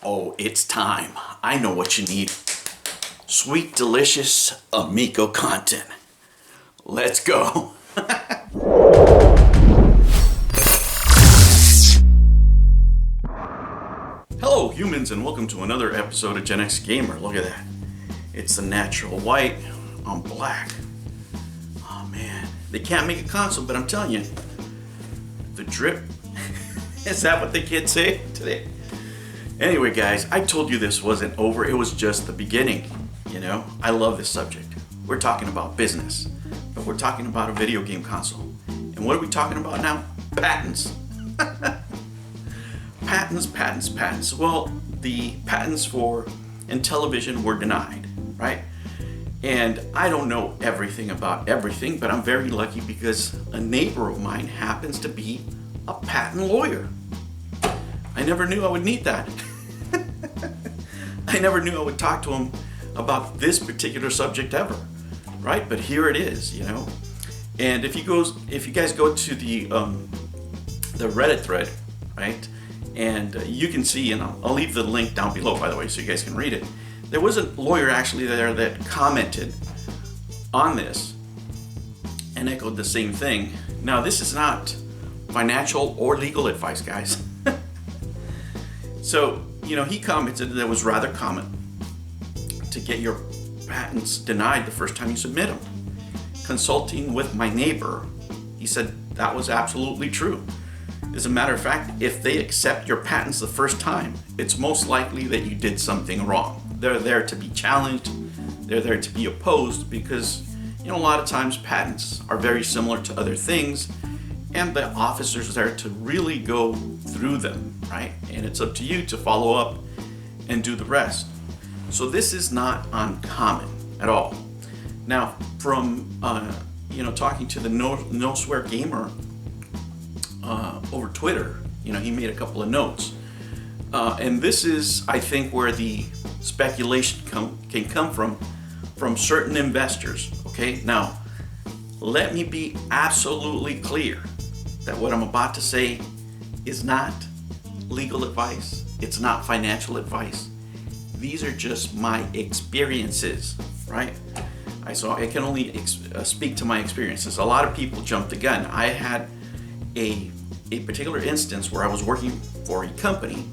Oh, it's time. I know what you need. Sweet, delicious Amico content. Let's go. Hello, humans, and welcome to another episode of Gen X Gamer. Look at that. It's the natural white on black. Oh, man. They can't make a console, but I'm telling you, the drip. Is that what the kids say today? Anyway, guys, I told you this wasn't over. It was just the beginning. You know, I love this subject. We're talking about business, but we're talking about a video game console. And what are we talking about now? Patents. Patents. Well, the patents for Intellivision were denied, right? And I don't know everything about everything, but I'm very lucky because a neighbor of mine happens to be a patent lawyer. I never knew I would need that. I never knew I would talk to him about this particular subject ever, right? But here it is, you know. And if you guys go to the Reddit thread, right, and you can see, and I'll leave the link down below, by the way, so you guys can read it. There was a lawyer actually there that commented on this and echoed the same thing. Now, this is not financial or legal advice, guys. So, you know, he commented that it was rather common to get your patents denied the first time you submit them. Consulting with my neighbor, he said that was absolutely true. As a matter of fact, if they accept your patents the first time, it's most likely that you did something wrong. They're there to be challenged, they're there to be opposed because, you know, a lot of times patents are very similar to other things, and the officers are there to really go through them, right? And it's up to you to follow up and do the rest. So this is not uncommon at all. Now, from talking to the No Swear Gamer over Twitter, you know, he made a couple of notes, and this is, I think, where the speculation can come from certain investors. Okay, now let me be absolutely clear that what I'm about to say is not legal advice. It's not financial advice. These are just my experiences, right? I can only speak to my experiences. A lot of people jumped the gun. I had a particular instance where I was working for a company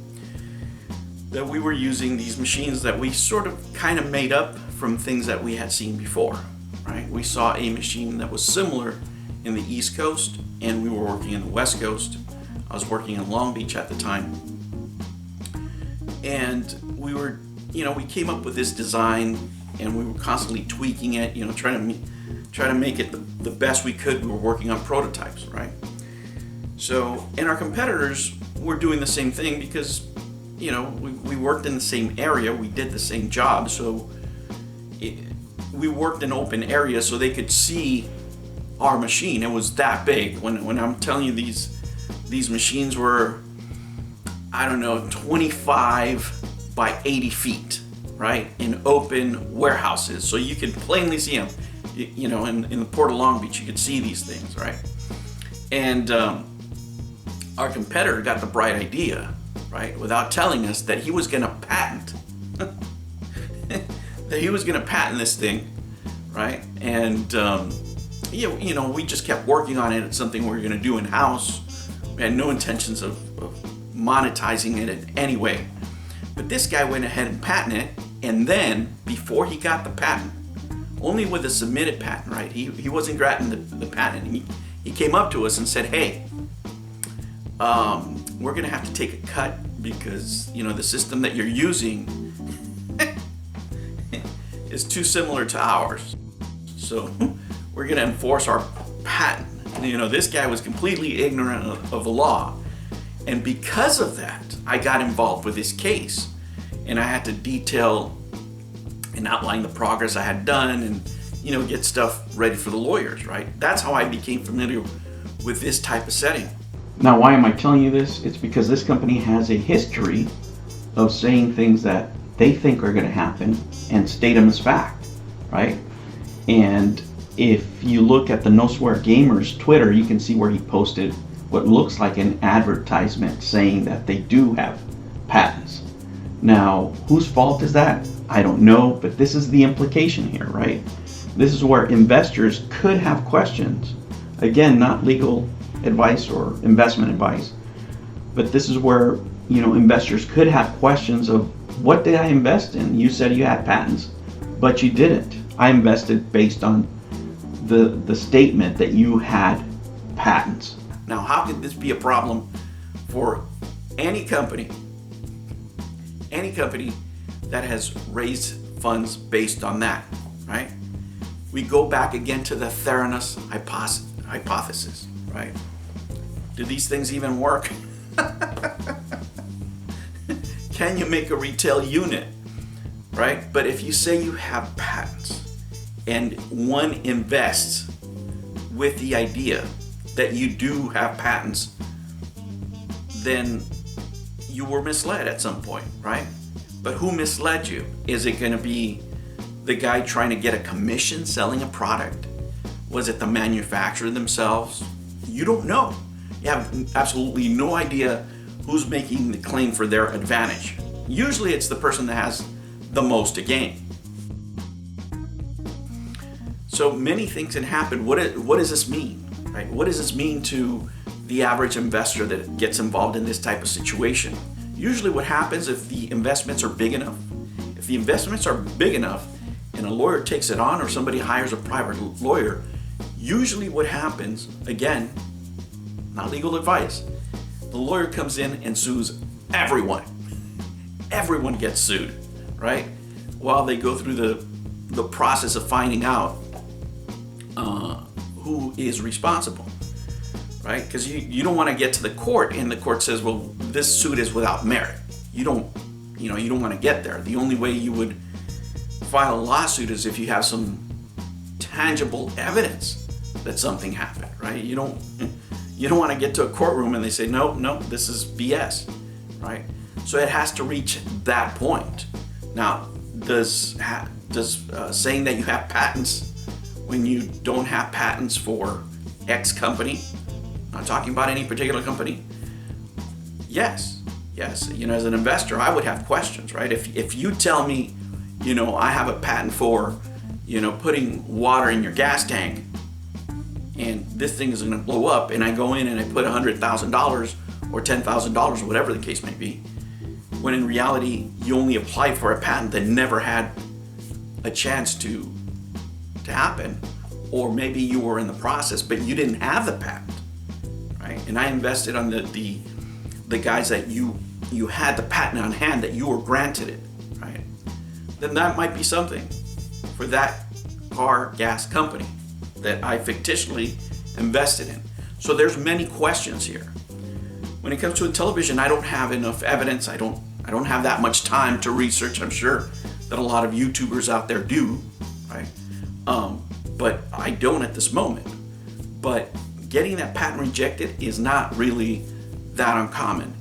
that we were using these machines that we sort of kind of made up from things that we had seen before, right? We saw a machine that was similar in the East Coast, and we were working in the West Coast. I was working in Long Beach at the time. And we came up with this design, and we were constantly tweaking it, you know, trying to make it the best we could. We were working on prototypes, right? So, and our competitors were doing the same thing because, you know, we worked in the same area, we did the same job, so we worked in open areas so they could see our machine. It was that big. When I'm telling you these machines were, I don't know, 25 by 80 feet, right, in open warehouses, so you could plainly see them. You know, in the Port of Long Beach, you could see these things, right? And our competitor got the bright idea, right, without telling us that he was going to patent, this thing, right? And you know, we just kept working on it. It's something we were going to do in-house. We had no intentions of monetizing it in any way. But this guy went ahead and patented it, and then, before he got the patent, only with a submitted patent, right? He wasn't granting the patent. He came up to us and said, hey, we're going to have to take a cut because, you know, the system that you're using is too similar to ours. So we're going to enforce our patent. You know, this guy was completely ignorant of the law. And because of that, I got involved with this case. And I had to detail and outline the progress I had done and, you know, get stuff ready for the lawyers, right? That's how I became familiar with this type of setting. Now, why am I telling you this? It's because this company has a history of saying things that they think are going to happen and state them as fact, right? And if you look at the No Swear Gamers Twitter, you can see where he posted what looks like an advertisement saying that they do have patents. Now, whose fault is that? I don't know, but this is the implication here, right? This is where investors could have questions. Again, not legal advice or investment advice, but this is where, investors could have questions of, what did I invest in? You said you had patents, but you didn't. I invested based on the statement that you had patents. Now, how could this be a problem for any company that has raised funds based on that, right? We go back again to the Theranos hypothesis, right? Do these things even work? Can you make a retail unit, right? But if you say you have patents and one invests with the idea that you do have patents, then you were misled at some point, right? But who misled you? Is it going to be the guy trying to get a commission selling a product? Was it the manufacturer themselves? You don't know. You have absolutely no idea who's making the claim for their advantage. Usually it's the person that has the most to gain. So many things can happen. What does this mean, right? What does this mean to the average investor that gets involved in this type of situation? Usually what happens if the investments are big enough, and a lawyer takes it on or somebody hires a private lawyer, usually what happens, again, not legal advice, the lawyer comes in and sues everyone. Everyone gets sued, right? While they go through the process of finding out who is responsible, right? Because you don't want to get to the court and the court says, well, this suit is without merit. You don't want to get there. The only way you would file a lawsuit is if you have some tangible evidence that something happened, right? You don't want to get to a courtroom and they say, no, this is BS, right? So it has to reach that point. Now, does saying that you have patents when you don't have patents for X company, not talking about any particular company, yes. As an investor, I would have questions, right? If you tell me, I have a patent for, putting water in your gas tank, and this thing is going to blow up, and I go in and I put $100,000 or $10,000 or whatever the case may be, when in reality you only applied for a patent that never had a chance to happen, or maybe you were in the process but you didn't have the patent, right? And I invested on the guys that you had the patent on hand, that you were granted it, right? Then that might be something for that car gas company that I fictitiously invested in. So there's many questions here. When it comes to television, I don't have enough evidence. I don't have that much time to research. I'm sure that a lot of YouTubers out there do, right? But I don't at this moment. But getting that patent rejected is not really that uncommon.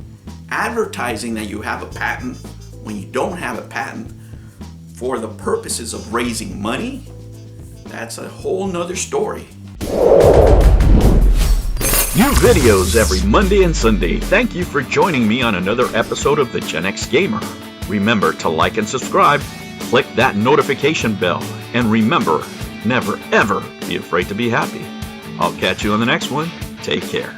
Advertising that you have a patent when you don't have a patent for the purposes of raising money, that's a whole nother story. New videos every Monday and Sunday. Thank you for joining me on another episode of the Gen X Gamer. Remember to like and subscribe, click that notification bell, and remember, never ever be afraid to be happy. I'll catch you on the next one. Take care.